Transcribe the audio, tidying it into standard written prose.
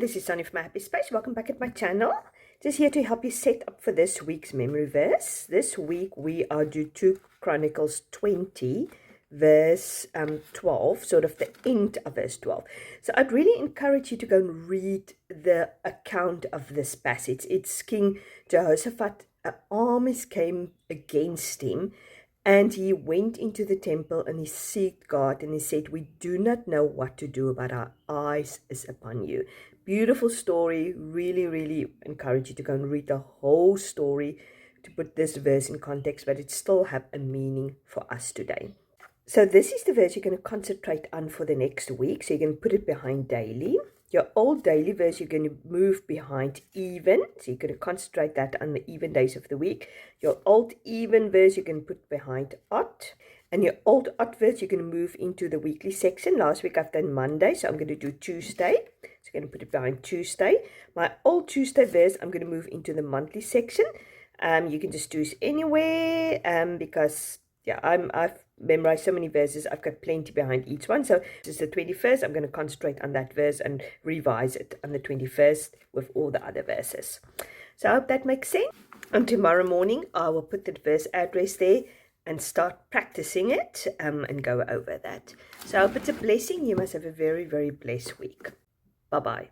this is Sonny from My Happy Space. Welcome back at my channel. Just here to help you set up for this week's memory verse. This week we are due to Chronicles 20, verse 12, sort of the end of verse 12. So I'd really encourage you to go and read the account of this passage. It's King Jehoshaphat, armies came against him, and he went into the temple and he sought God and he said, "We do not know what to do, but our eyes is upon you." Beautiful story. Really, really encourage you to go and read the whole story to put this verse in context, but it still have a meaning for us today. So this is the verse you're going to concentrate on for the next week. So you're going to put it behind daily. Your old daily verse, you're going to move behind even. So you're going to concentrate that on the even days of the week. Your old even verse, you can put behind odd. And your old odd verse, you're going to move into the weekly section. Last week I've done Monday, so I'm going to do Tuesday. So I'm going to put it behind Tuesday. My old Tuesday verse, I'm going to move into the monthly section. You can just choose anywhere because yeah, I've memorized so many verses. I've got plenty behind each one. So this is the 21st. I'm going to concentrate on that verse and revise it on the 21st with all the other verses. So I hope that makes sense. And tomorrow morning, I will put the verse address there and start practicing it and go over that. So I hope it's a blessing. You must have a very, very blessed week. Bye-bye.